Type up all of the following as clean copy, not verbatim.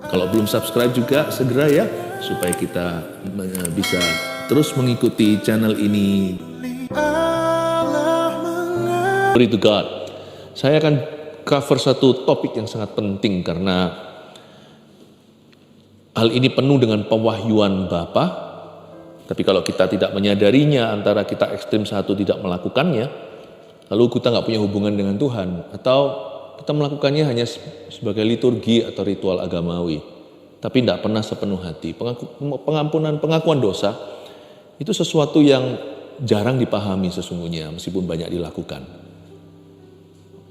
Kalau belum subscribe juga segera ya, supaya kita bisa terus mengikuti channel ini. Glory to God. Saya akan cover satu topik yang sangat penting karena hal ini penuh dengan pewahyuan Bapa. Tapi kalau kita tidak menyadarinya, antara kita ekstrim satu tidak melakukannya, lalu kita nggak punya hubungan dengan Tuhan, atau kita melakukannya hanya sebagai liturgi atau ritual agamawi, tapi tidak pernah sepenuh hati. Pengakuan dosa itu sesuatu yang jarang dipahami sesungguhnya, meskipun banyak dilakukan.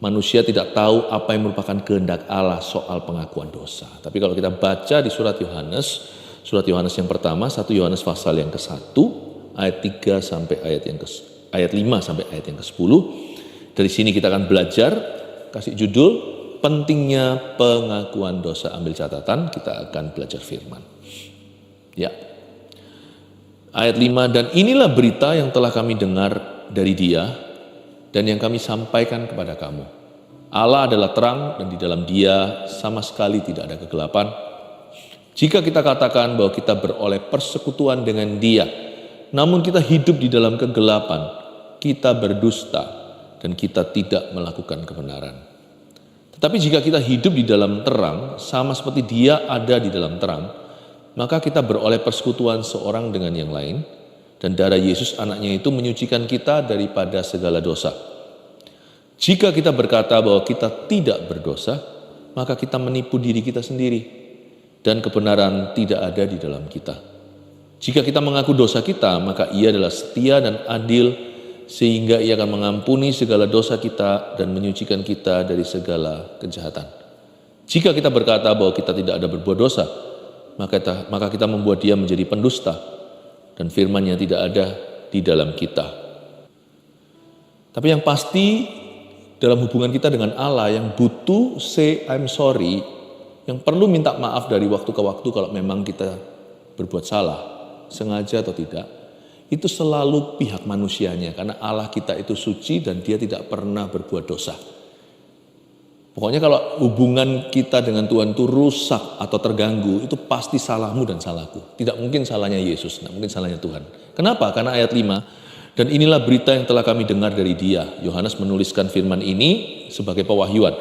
Manusia tidak tahu apa yang merupakan kehendak Allah soal pengakuan dosa. Tapi kalau kita baca di surat Yohanes yang pertama, 1 Yohanes pasal yang ke-1, ayat 3 sampai ayat 5 sampai ayat yang ke-10. Dari sini kita akan belajar, kasih judul, pentingnya pengakuan dosa. Ambil catatan, kita akan belajar firman. Ya. Ayat 5, dan inilah berita yang telah kami dengar dari Dia, dan yang kami sampaikan kepada kamu. Allah adalah terang dan di dalam Dia sama sekali tidak ada kegelapan. Jika kita katakan bahwa kita beroleh persekutuan dengan Dia, namun kita hidup di dalam kegelapan, kita berdusta dan kita tidak melakukan kebenaran. Tetapi jika kita hidup di dalam terang, sama seperti Dia ada di dalam terang, maka kita beroleh persekutuan seorang dengan yang lain, dan darah Yesus anaknya itu menyucikan kita daripada segala dosa. Jika kita berkata bahwa kita tidak berdosa, maka kita menipu diri kita sendiri, dan kebenaran tidak ada di dalam kita. Jika kita mengaku dosa kita, maka Ia adalah setia dan adil, sehingga Ia akan mengampuni segala dosa kita dan menyucikan kita dari segala kejahatan. Jika kita berkata bahwa kita tidak ada berbuat dosa, maka kita membuat Dia menjadi pendusta, dan firman-Nya tidak ada di dalam kita. Tapi yang pasti, dalam hubungan kita dengan Allah yang butuh say I'm sorry, yang perlu minta maaf dari waktu ke waktu kalau memang kita berbuat salah, sengaja atau tidak, itu selalu pihak manusianya, karena Allah kita itu suci dan Dia tidak pernah berbuat dosa. Pokoknya kalau hubungan kita dengan Tuhan itu rusak atau terganggu, itu pasti salahmu dan salahku. Tidak mungkin salahnya Yesus, tidak mungkin salahnya Tuhan. Kenapa? Karena ayat 5, dan inilah berita yang telah kami dengar dari Dia. Yohanes menuliskan firman ini sebagai pewahyuan.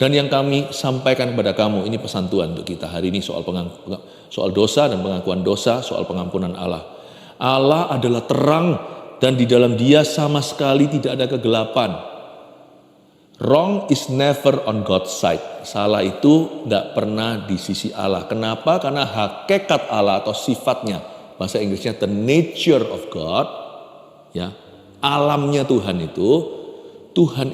Dan yang kami sampaikan kepada kamu, ini pesan Tuhan untuk kita hari ini soal dosa dan pengakuan dosa, soal pengampunan Allah. Allah adalah terang dan di dalam Dia sama sekali tidak ada kegelapan. Wrong is never on God's side. Salah itu tidak pernah di sisi Allah. Kenapa? Karena hakikat Allah atau sifatnya, bahasa Inggrisnya the nature of God, ya, alamnya Tuhan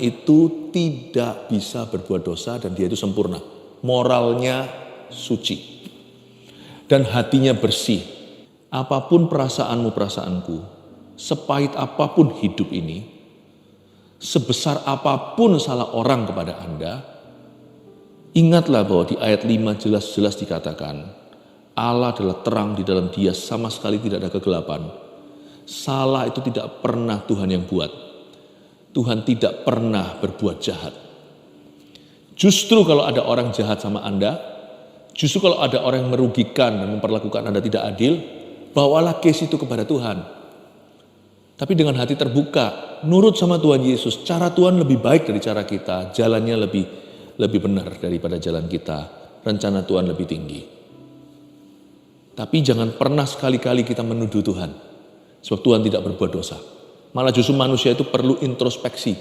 itu tidak bisa berbuat dosa dan Dia itu sempurna. Moralnya suci dan hatinya bersih. Apapun perasaanmu, perasaanku, sepahit apapun hidup ini, sebesar apapun salah orang kepada Anda, ingatlah bahwa di ayat 5 jelas-jelas dikatakan, Allah adalah terang, di dalam Dia sama sekali tidak ada kegelapan. Salah itu tidak pernah Tuhan yang buat. Tuhan tidak pernah berbuat jahat. Justru kalau ada orang jahat sama Anda, justru kalau ada orang yang merugikan dan memperlakukan Anda tidak adil, bawalah case itu kepada Tuhan. Tapi dengan hati terbuka, nurut sama Tuhan Yesus. Cara Tuhan lebih baik dari cara kita, jalannya lebih benar daripada jalan kita, rencana Tuhan lebih tinggi. Tapi jangan pernah sekali-kali kita menuduh Tuhan, sebab Tuhan tidak berbuat dosa. Malah justru manusia itu perlu introspeksi.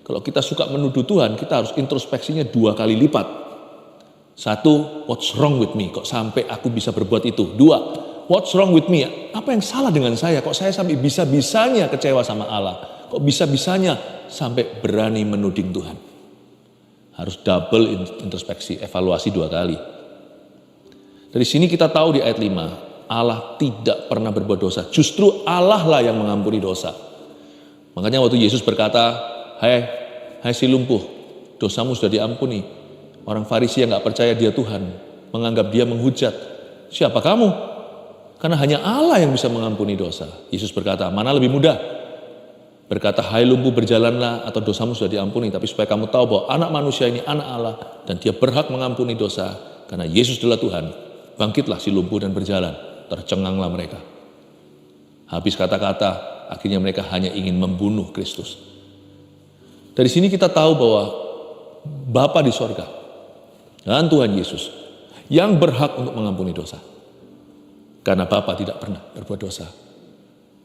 Kalau kita suka menuduh Tuhan, kita harus introspeksinya 2 kali lipat. 1, what's wrong with me? Kok sampai aku bisa berbuat itu? 2, what's wrong with me? Apa yang salah dengan saya? Kok saya sampai bisa-bisanya kecewa sama Allah? Kok bisa-bisanya sampai berani menuding Tuhan? Harus double introspeksi, evaluasi 2 kali. Dari sini kita tahu di ayat 5, Allah tidak pernah berbuat dosa. Justru Allah lah yang mengampuni dosa. Makanya waktu Yesus berkata, hai si lumpuh, dosamu sudah diampuni. Orang Farisi yang gak percaya Dia Tuhan, menganggap Dia menghujat. Siapa kamu? Karena hanya Allah yang bisa mengampuni dosa. Yesus berkata, mana lebih mudah? Berkata, hai lumpuh berjalanlah atau dosamu sudah diampuni. Tapi supaya kamu tahu bahwa anak manusia ini anak Allah dan Dia berhak mengampuni dosa. karena Yesus adalah Tuhan, bangkitlah si lumpuh dan berjalan. Tercenganglah mereka. Habis kata-kata, akhirnya mereka hanya ingin membunuh Kristus. Dari sini kita tahu bahwa Bapa di sorga dan Tuhan Yesus yang berhak untuk mengampuni dosa. Karena Bapa tidak pernah berbuat dosa.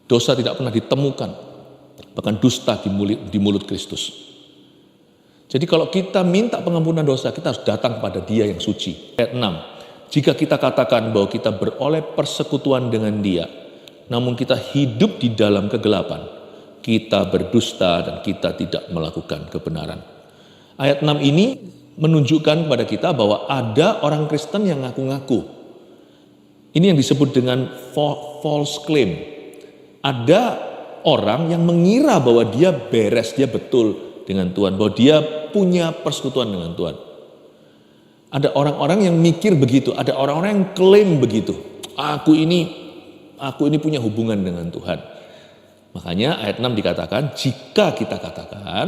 Dosa tidak pernah ditemukan, bahkan dusta di mulut Kristus. Jadi kalau kita minta pengampunan dosa, kita harus datang kepada Dia yang suci. Ayat 6. Jika kita katakan bahwa kita beroleh persekutuan dengan Dia, namun kita hidup di dalam kegelapan, kita berdusta dan kita tidak melakukan kebenaran. Ayat 6 ini menunjukkan kepada kita bahwa ada orang Kristen yang ngaku-ngaku. Ini yang disebut dengan false claim. Ada orang yang mengira bahwa dia beres, dia betul dengan Tuhan, bahwa dia punya persekutuan dengan Tuhan. Ada orang-orang yang mikir begitu, ada orang-orang yang klaim begitu. Aku ini punya hubungan dengan Tuhan. Makanya ayat 6 dikatakan, jika kita katakan,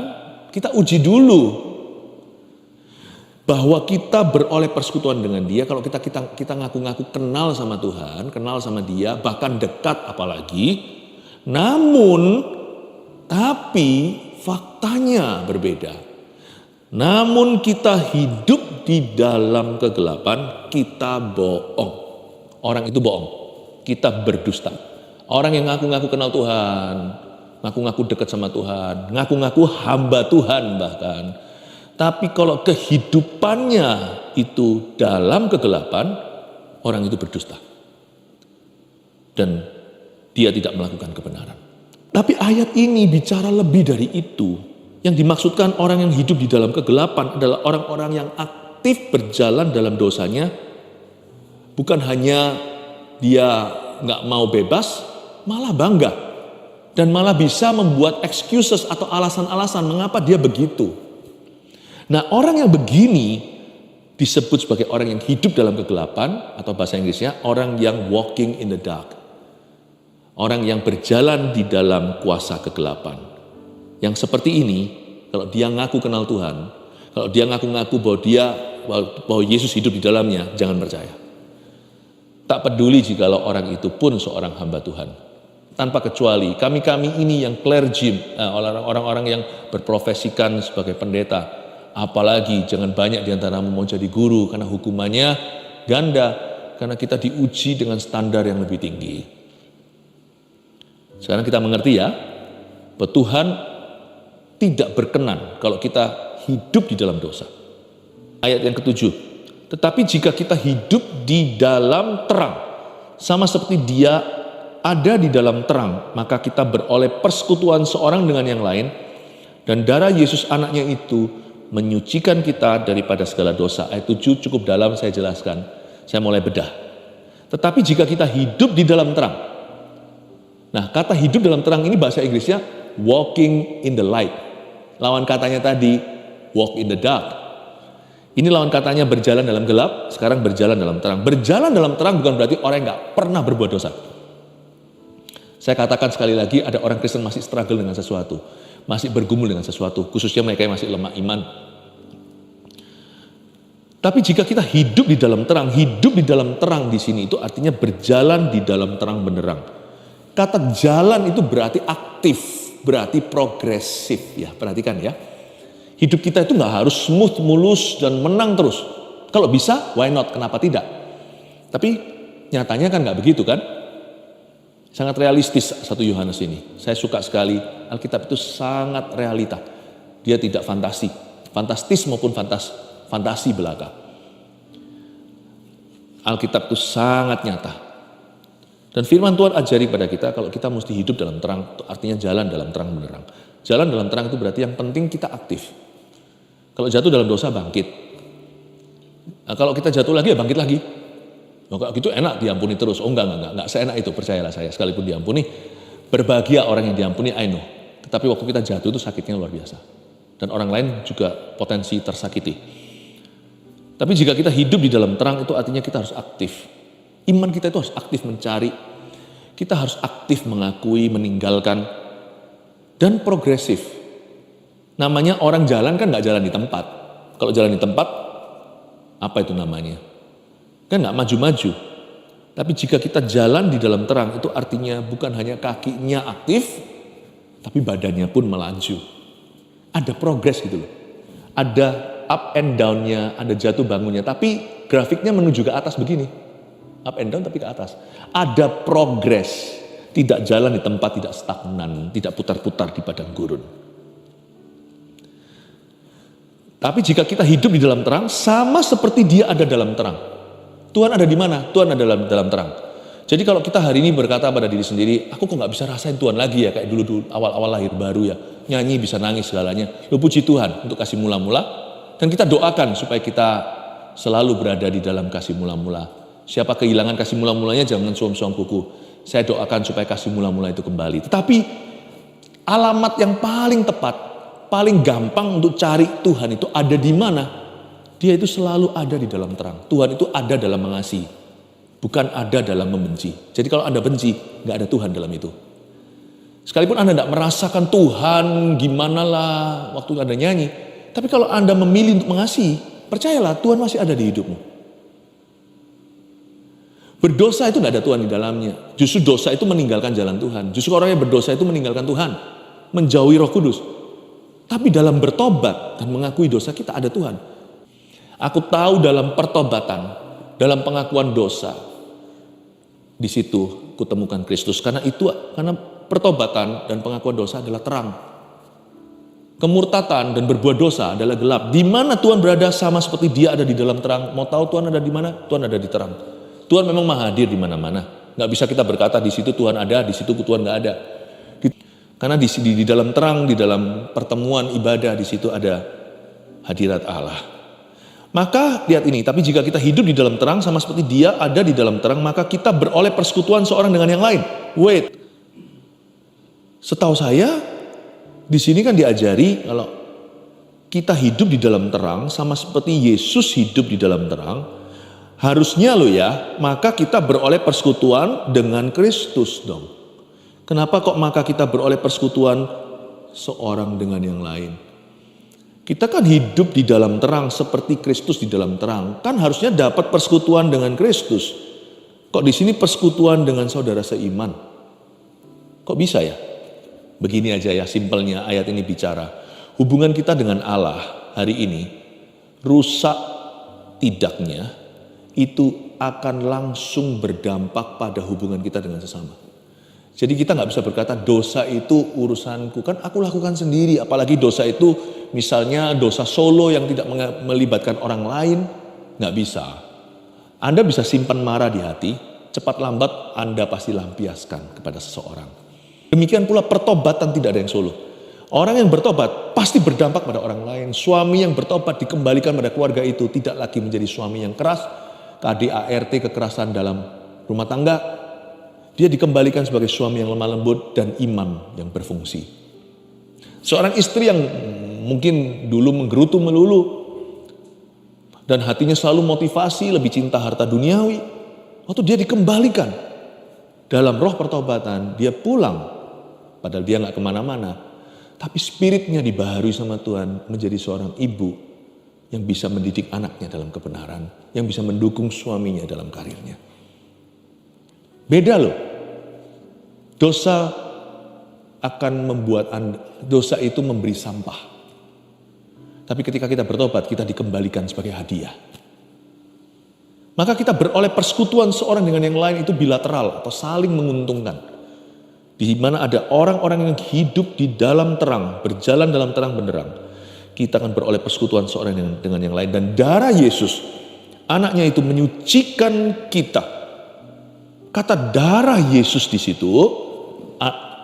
kita uji dulu bahwa kita beroleh persekutuan dengan Dia. Kalau kita ngaku-ngaku kenal sama Tuhan, kenal sama Dia, bahkan dekat apalagi, tapi faktanya berbeda. Namun kita hidup di dalam kegelapan, kita bohong. Orang itu bohong, kita berdusta. Orang yang ngaku-ngaku kenal Tuhan, ngaku-ngaku dekat sama Tuhan, ngaku-ngaku hamba Tuhan bahkan. Tapi kalau kehidupannya itu dalam kegelapan, orang itu berdusta. Dan dia tidak melakukan kebenaran. Tapi ayat ini bicara lebih dari itu. Yang dimaksudkan orang yang hidup di dalam kegelapan adalah orang-orang yang aktif berjalan dalam dosanya. Bukan hanya dia nggak mau bebas, malah bangga. Dan malah bisa membuat excuses atau alasan-alasan mengapa dia begitu. Nah, orang yang begini disebut sebagai orang yang hidup dalam kegelapan, atau bahasa Inggrisnya orang yang walking in the dark. Orang yang berjalan di dalam kuasa kegelapan. Yang seperti ini, kalau dia ngaku kenal Tuhan, kalau dia ngaku-ngaku bahwa Yesus hidup di dalamnya, jangan percaya. Tak peduli jikalau orang itu pun seorang hamba Tuhan. Tanpa kecuali kami ini yang clergy, orang-orang yang berprofesikan sebagai pendeta, apalagi jangan banyak di antaramu mau jadi guru, karena hukumannya ganda, karena kita diuji dengan standar yang lebih tinggi. Sekarang kita mengerti ya, bahwa Tuhan tidak berkenan kalau kita hidup di dalam dosa. Ayat yang ke-7. Tetapi jika kita hidup di dalam terang, sama seperti Dia ada di dalam terang, maka kita beroleh persekutuan seorang dengan yang lain, dan darah Yesus anaknya itu menyucikan kita daripada segala dosa. Ayat 7 cukup dalam, saya jelaskan. Saya mulai bedah. Tetapi jika kita hidup di dalam terang. Nah, kata hidup dalam terang ini bahasa Inggrisnya walking in the light. Lawan katanya tadi walk in the dark. Ini lawan katanya berjalan dalam gelap, sekarang berjalan dalam terang. Berjalan dalam terang bukan berarti orang yang gak pernah berbuat dosa. Saya katakan sekali lagi, ada orang Kristen masih struggle dengan sesuatu, masih bergumul dengan sesuatu, khususnya mereka yang masih lemah iman. Tapi jika kita hidup di dalam terang di sini itu artinya berjalan di dalam terang benderang. Kata jalan itu berarti aktif, berarti progresif ya, perhatikan ya. Hidup kita itu gak harus smooth, mulus, dan menang terus. Kalau bisa, why not? Kenapa tidak? Tapi nyatanya kan gak begitu kan? Sangat realistis 1 Yohanes ini. Saya suka sekali, Alkitab itu sangat realita. Dia tidak fantasi. Fantastis maupun fantasi belaka. Alkitab itu sangat nyata. Dan firman Tuhan ajari pada kita, kalau kita mesti hidup dalam terang, artinya jalan dalam terang benderang. Jalan dalam terang itu berarti yang penting kita aktif. Kalau jatuh dalam dosa, bangkit. Nah, kalau kita jatuh lagi, ya bangkit lagi. Nah, kalau gitu enak diampuni terus. Oh enggak seenak itu, percayalah saya. Sekalipun diampuni, berbahagia orang yang diampuni, I know. Tetapi waktu kita jatuh itu sakitnya luar biasa. Dan orang lain juga potensi tersakiti. Tapi jika kita hidup di dalam terang, itu artinya kita harus aktif. Iman kita itu harus aktif mencari. Kita harus aktif mengakui, meninggalkan, dan progresif. Namanya orang jalan kan gak jalan di tempat. Kalau jalan di tempat, apa itu namanya? Kan nggak maju-maju. Tapi jika kita jalan di dalam terang, itu artinya bukan hanya kakinya aktif, tapi badannya pun melaju. Ada progres gitu loh. Ada up and down-nya, ada jatuh bangunnya. Tapi grafiknya menuju ke atas begini. Up and down tapi ke atas. Ada progres. Tidak jalan di tempat, tidak stagnan, tidak putar-putar di padang gurun. Tapi jika kita hidup di dalam terang, sama seperti dia ada dalam terang. Tuhan ada di mana? Tuhan ada dalam terang. Jadi kalau kita hari ini berkata pada diri sendiri, aku kok gak bisa rasain Tuhan lagi ya, kayak dulu awal-awal lahir baru ya. Nyanyi bisa nangis segalanya. Lu puji Tuhan untuk kasih mula-mula. Dan kita doakan supaya kita selalu berada di dalam kasih mula-mula. Siapa kehilangan kasih mula-mulanya jangan suam-suam kuku. Saya doakan supaya kasih mula-mula itu kembali. Tetapi alamat yang paling tepat, paling gampang untuk cari Tuhan itu ada di mana? Dia itu selalu ada di dalam terang. Tuhan itu ada dalam mengasihi, bukan ada dalam membenci. Jadi kalau Anda benci, nggak ada Tuhan dalam itu. Sekalipun Anda tidak merasakan Tuhan, gimana lah waktu Anda nyanyi. Tapi kalau Anda memilih untuk mengasihi, percayalah Tuhan masih ada di hidupmu. Berdosa itu tidak ada Tuhan di dalamnya. Justru dosa itu meninggalkan jalan Tuhan. Justru orang yang berdosa itu meninggalkan Tuhan. Menjauhi Roh Kudus. Tapi dalam bertobat dan mengakui dosa kita ada Tuhan. Aku tahu dalam pertobatan, dalam pengakuan dosa, di situ kutemukan Kristus. Karena pertobatan dan pengakuan dosa adalah terang. Kemurtatan dan berbuat dosa adalah gelap. Di mana Tuhan berada sama seperti Dia ada di dalam terang. Mau tahu Tuhan ada di mana? Tuhan ada di terang. Tuhan memang maha hadir di mana-mana. Nggak bisa kita berkata di situ Tuhan ada, di situ Tuhan nggak ada. Karena di dalam terang, di dalam pertemuan ibadah, di situ ada hadirat Allah. Maka lihat ini, tapi jika kita hidup di dalam terang sama seperti Dia ada di dalam terang, maka kita beroleh persekutuan seorang dengan yang lain. Wait, setahu saya di sini kan diajari kalau kita hidup di dalam terang sama seperti Yesus hidup di dalam terang. Harusnya loh ya, maka kita beroleh persekutuan dengan Kristus dong. Kenapa kok maka kita beroleh persekutuan seorang dengan yang lain? Kita kan hidup di dalam terang seperti Kristus di dalam terang. Kan harusnya dapat persekutuan dengan Kristus. Kok di sini persekutuan dengan saudara seiman? Kok bisa ya? Begini aja ya simpelnya ayat ini bicara. Hubungan kita dengan Allah hari ini rusak tidaknya itu akan langsung berdampak pada hubungan kita dengan sesama. Jadi kita nggak bisa berkata dosa itu urusanku, kan aku lakukan sendiri. Apalagi dosa itu misalnya dosa solo yang tidak melibatkan orang lain, nggak bisa. Anda bisa simpan marah di hati, cepat lambat Anda pasti lampiaskan kepada seseorang. Demikian pula pertobatan tidak ada yang solo. Orang yang bertobat pasti berdampak pada orang lain. Suami yang bertobat dikembalikan pada keluarga itu tidak lagi menjadi suami yang keras, KDART kekerasan dalam rumah tangga. Dia dikembalikan sebagai suami yang lemah lembut dan imam yang berfungsi. Seorang istri yang mungkin dulu menggerutu melulu dan hatinya selalu motivasi, lebih cinta harta duniawi. Waktu dia dikembalikan dalam roh pertobatan, dia pulang. Padahal dia gak kemana-mana. Tapi spiritnya dibaharui sama Tuhan menjadi seorang ibu yang bisa mendidik anaknya dalam kebenaran, yang bisa mendukung suaminya dalam karirnya. Beda loh. Dosa akan membuat dosa itu memberi sampah. Tapi ketika kita bertobat, kita dikembalikan sebagai hadiah. Maka kita beroleh persekutuan seorang dengan yang lain itu bilateral atau saling menguntungkan. Di mana ada orang-orang yang hidup di dalam terang, berjalan dalam terang benderang. Kita akan beroleh persekutuan seorang dengan yang lain. Dan darah Yesus, anaknya itu menyucikan kita. Kata darah Yesus di situ,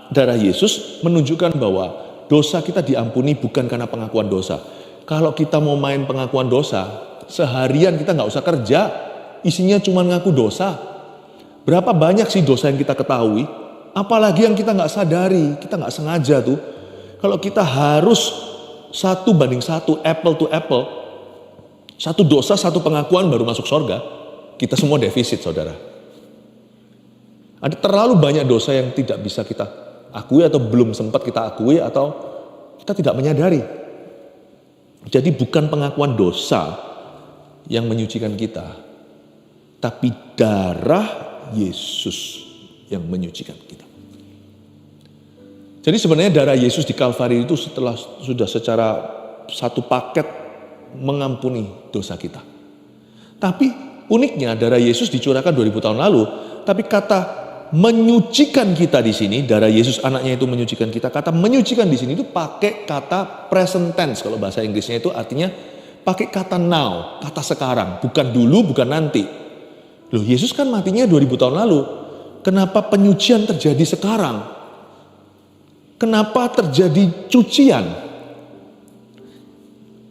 darah Yesus menunjukkan bahwa dosa kita diampuni bukan karena pengakuan dosa. Kalau kita mau main pengakuan dosa, seharian kita nggak usah kerja, isinya cuma ngaku dosa. Berapa banyak sih dosa yang kita ketahui, apalagi yang kita nggak sadari, kita nggak sengaja tuh. Kalau kita harus 1:1, apple to apple, satu dosa, satu pengakuan baru masuk surga, kita semua defisit saudara. Ada terlalu banyak dosa yang tidak bisa kita akui atau belum sempat kita akui atau kita tidak menyadari. Jadi bukan pengakuan dosa yang menyucikan kita, tapi darah Yesus yang menyucikan kita. Jadi sebenarnya darah Yesus di Kalvari itu setelah sudah secara satu paket mengampuni dosa kita. Tapi uniknya darah Yesus dicurahkan 2000 tahun lalu, tapi kata menyucikan kita di sini, darah Yesus anaknya itu menyucikan kita. Kata menyucikan di sini itu pakai kata present tense, kalau bahasa Inggrisnya itu artinya pakai kata now, kata sekarang, bukan dulu, bukan nanti. Loh, Yesus kan matinya 2000 tahun lalu. Kenapa penyucian terjadi sekarang? Kenapa terjadi cucian?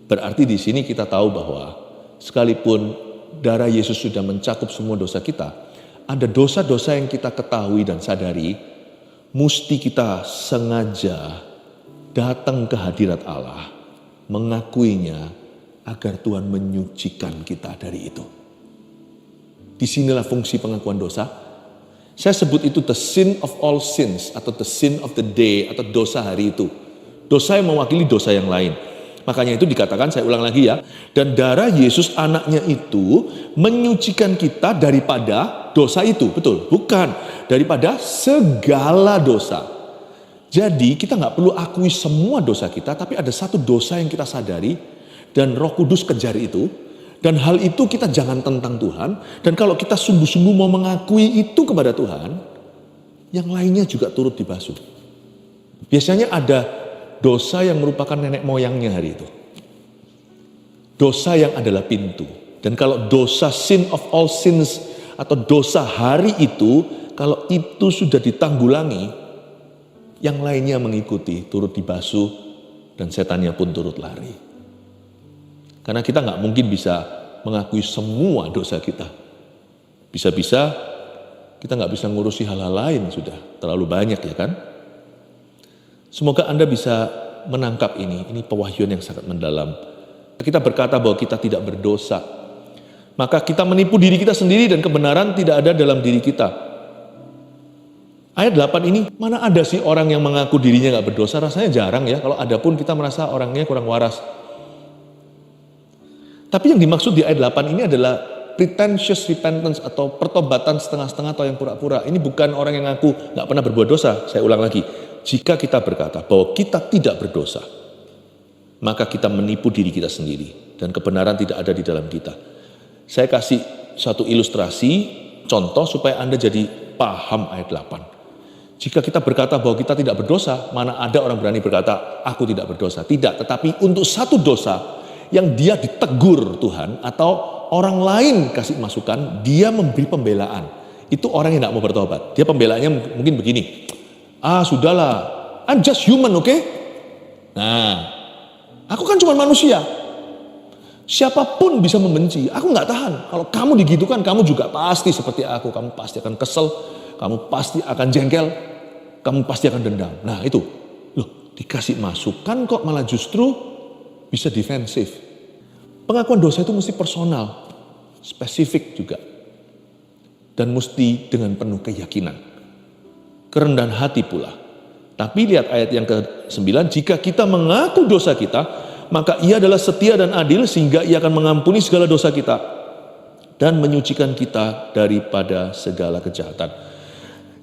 Berarti di sini kita tahu bahwa sekalipun darah Yesus sudah mencakup semua dosa kita, ada dosa-dosa yang kita ketahui dan sadari, mesti kita sengaja datang ke hadirat Allah, mengakuinya agar Tuhan menyucikan kita dari itu. Disinilah fungsi pengakuan dosa. Saya sebut itu the sin of all sins, atau the sin of the day, atau dosa hari itu. Dosa yang mewakili dosa yang lain. Makanya itu dikatakan, saya ulang lagi ya, dan darah Yesus anaknya itu menyucikan kita daripada dosa itu. Betul? Bukan. Daripada segala dosa. Jadi kita nggak perlu akui semua dosa kita, tapi ada satu dosa yang kita sadari, dan Roh Kudus kejar itu. Dan hal itu kita jangan tentang Tuhan. Dan kalau kita sungguh-sungguh mau mengakui itu kepada Tuhan, yang lainnya juga turut dibasuh. Biasanya ada dosa yang merupakan nenek moyangnya hari itu. Dosa yang adalah pintu. Dan kalau dosa sin of all sins atau dosa hari itu, kalau itu sudah ditanggulangi, yang lainnya mengikuti, turut dibasuh, dan setannya pun turut lari. Karena kita nggak mungkin bisa mengakui semua dosa kita. Bisa-bisa kita nggak bisa ngurusi hal-hal lain, sudah terlalu banyak ya kan. Semoga Anda bisa menangkap ini pewahyuan yang sangat mendalam. Kita berkata bahwa kita tidak berdosa, maka kita menipu diri kita sendiri dan kebenaran tidak ada dalam diri kita. Ayat 8 ini, mana ada sih orang yang mengaku dirinya nggak berdosa? Rasanya jarang ya, kalau ada pun kita merasa orangnya kurang waras. Tapi yang dimaksud di ayat 8 ini adalah pretentious repentance atau pertobatan setengah-setengah atau yang pura-pura. Ini bukan orang yang ngaku nggak pernah berbuat dosa. Saya ulang lagi, jika kita berkata bahwa kita tidak berdosa, maka kita menipu diri kita sendiri dan kebenaran tidak ada di dalam kita. Saya kasih satu ilustrasi, contoh supaya Anda jadi paham ayat 8. Jika kita berkata bahwa kita tidak berdosa, mana ada orang berani berkata, aku tidak berdosa. Tidak, tetapi untuk satu dosa yang dia ditegur Tuhan atau orang lain kasih masukan, dia memberi pembelaan. Itu orang yang tidak mau bertobat. Dia pembelaannya mungkin begini, sudahlah, I'm just human, oke? Nah, aku kan cuma manusia. Siapapun bisa membenci, aku nggak tahan. Kalau kamu digitukan, kamu juga pasti seperti aku. Kamu pasti akan kesel, kamu pasti akan jengkel, kamu pasti akan dendam. Nah itu, loh dikasih masukan kok malah justru bisa defensif. Pengakuan dosa itu mesti personal, spesifik juga. Dan mesti dengan penuh keyakinan. Kerendahan hati pula. Tapi lihat ayat yang ke-9, jika kita mengaku dosa kita, maka ia adalah setia dan adil sehingga ia akan mengampuni segala dosa kita dan menyucikan kita daripada segala kejahatan.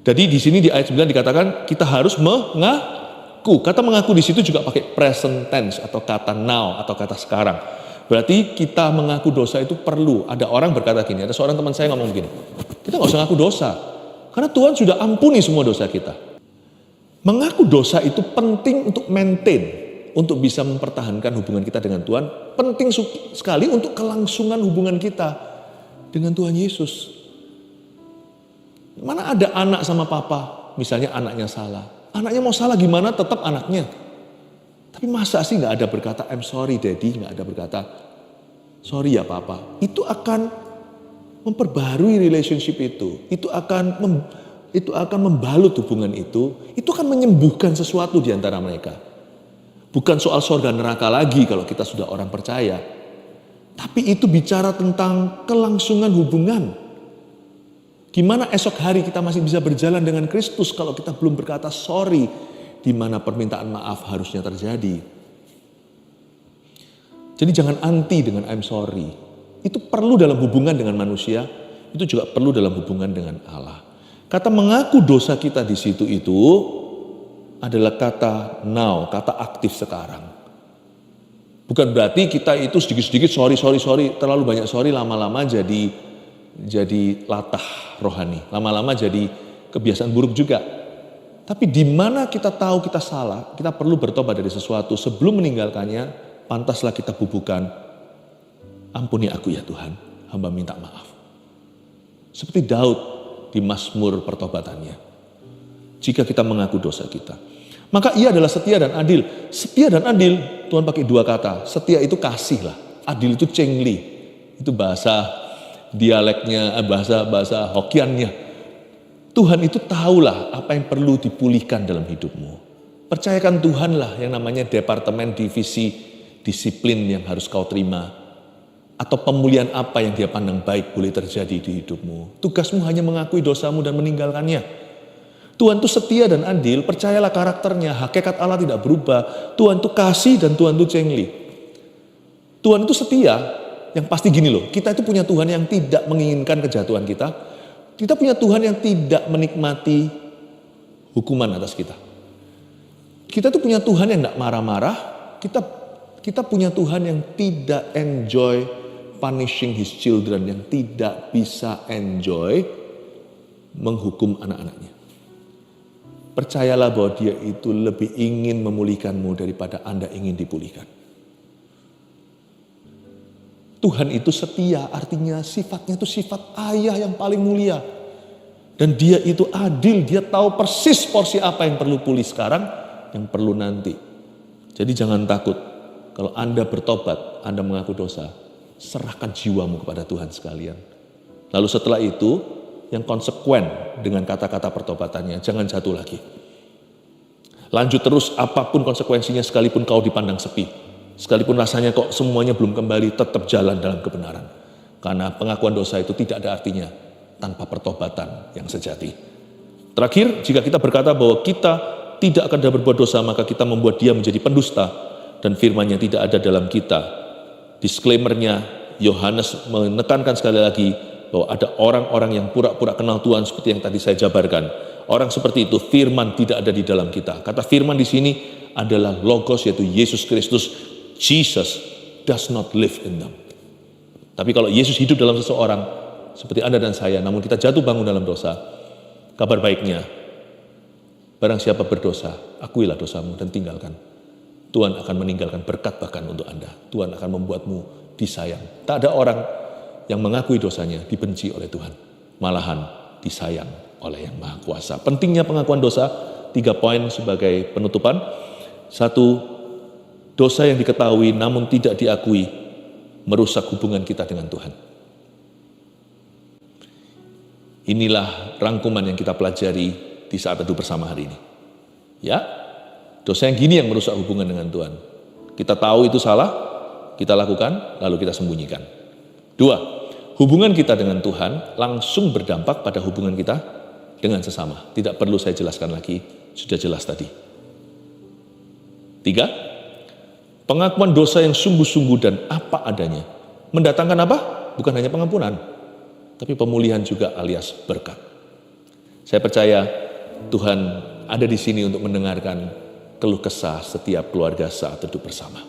Jadi di sini di ayat 9 dikatakan kita harus mengaku. Kata mengaku di situ juga pakai present tense atau kata now atau kata sekarang. Berarti kita mengaku dosa itu perlu. Ada orang berkata gini, ada seorang teman saya ngomong gini, kita nggak usah ngaku dosa karena Tuhan sudah ampuni semua dosa kita. Mengaku dosa itu penting untuk maintain, untuk bisa mempertahankan hubungan kita dengan Tuhan. Penting sekali untuk kelangsungan hubungan kita dengan Tuhan Yesus. Mana ada anak sama papa, misalnya anaknya salah. Anaknya mau salah gimana tetap anaknya. Tapi masa sih nggak ada berkata I'm sorry daddy, nggak ada berkata sorry ya papa. Itu akan memperbarui relationship itu. Itu akan membalut hubungan itu. Itu akan menyembuhkan sesuatu di antara mereka. Bukan soal surga neraka lagi kalau kita sudah orang percaya. Tapi itu bicara tentang kelangsungan hubungan. Gimana esok hari kita masih bisa berjalan dengan Kristus kalau kita belum berkata sorry, di mana permintaan maaf harusnya terjadi. Jadi jangan anti dengan I'm sorry. Itu perlu dalam hubungan dengan manusia. itu juga perlu dalam hubungan dengan Allah. Kata mengaku dosa kita di situ itu adalah kata now, kata aktif sekarang. Bukan berarti kita itu sedikit-sedikit sorry, terlalu banyak sorry lama-lama jadi latah rohani, lama-lama jadi kebiasaan buruk juga. Tapi di mana kita tahu kita salah, kita perlu bertobat dari sesuatu. Sebelum meninggalkannya, pantaslah kita bubuhkan, ampuni aku ya Tuhan, hamba minta maaf. Seperti Daud di Mazmur pertobatannya. Jika kita mengaku dosa kita, maka ia adalah setia dan adil. Setia dan adil, Tuhan pakai dua kata. Setia itu kasih lah, adil itu cengli. Itu bahasa dialeknya, bahasa Hokkiannya. Tuhan itu tahulah apa yang perlu dipulihkan dalam hidupmu. Percayakan Tuhanlah yang namanya departemen divisi disiplin yang harus kau terima. Atau pemulihan apa yang dia pandang baik boleh terjadi di hidupmu. Tugasmu hanya mengakui dosamu dan meninggalkannya. Tuhan itu setia dan adil, percayalah karakternya, hakikat Allah tidak berubah. Tuhan itu kasih dan Tuhan itu cengli. Tuhan itu setia, yang pasti gini loh, kita itu punya Tuhan yang tidak menginginkan kejatuhan kita. Kita punya Tuhan yang tidak menikmati hukuman atas kita. Kita itu punya Tuhan yang tidak marah-marah, kita punya Tuhan yang tidak enjoy punishing his children, yang tidak bisa enjoy menghukum anak-anaknya. Percayalah bahwa dia itu lebih ingin memulihkanmu daripada Anda ingin dipulihkan. Tuhan itu setia, artinya sifatnya itu sifat ayah yang paling mulia. Dan dia itu adil, dia tahu persis porsi apa yang perlu pulih sekarang, yang perlu nanti. Jadi jangan takut, kalau Anda bertobat, Anda mengaku dosa, serahkan jiwamu kepada Tuhan sekalian. Lalu setelah itu, yang konsekuen dengan kata-kata pertobatannya, jangan jatuh lagi. Lanjut terus apapun konsekuensinya, sekalipun kau dipandang sepi, sekalipun rasanya kok semuanya belum kembali, tetap jalan dalam kebenaran. Karena pengakuan dosa itu tidak ada artinya tanpa pertobatan yang sejati. Terakhir, jika kita berkata bahwa kita tidak akan berbuat dosa, maka kita membuat dia menjadi pendusta dan firman-Nya tidak ada dalam kita. Disclaimer-nya, Yohanes menekankan sekali lagi bahwa ada orang-orang yang pura-pura kenal Tuhan seperti yang tadi saya jabarkan. Orang seperti itu, firman tidak ada di dalam kita. Kata firman di sini adalah logos, yaitu Yesus Kristus. Jesus does not live in them. Tapi kalau Yesus hidup dalam seseorang, seperti Anda dan saya, namun kita jatuh bangun dalam dosa, kabar baiknya, barang siapa berdosa, akuilah dosamu dan tinggalkan. Tuhan akan meninggalkan berkat bahkan untuk Anda. Tuhan akan membuatmu disayang. Tak ada orang yang mengakui dosanya dibenci oleh Tuhan. Malahan disayang oleh Yang Maha Kuasa. Pentingnya pengakuan dosa, 3 poin sebagai penutupan. 1, dosa yang diketahui namun tidak diakui merusak hubungan kita dengan Tuhan. Inilah rangkuman yang kita pelajari di saat teduh bersama hari ini. Ya, dosa yang gini yang merusak hubungan dengan Tuhan. Kita tahu itu salah, kita lakukan, lalu kita sembunyikan. 2, hubungan kita dengan Tuhan langsung berdampak pada hubungan kita dengan sesama. Tidak perlu saya jelaskan lagi, sudah jelas tadi. 3, pengakuan dosa yang sungguh-sungguh dan apa adanya mendatangkan apa? Bukan hanya pengampunan, tapi pemulihan juga alias berkat. Saya percaya Tuhan ada di sini untuk mendengarkan keluh kesah setiap keluarga saat teduh bersama.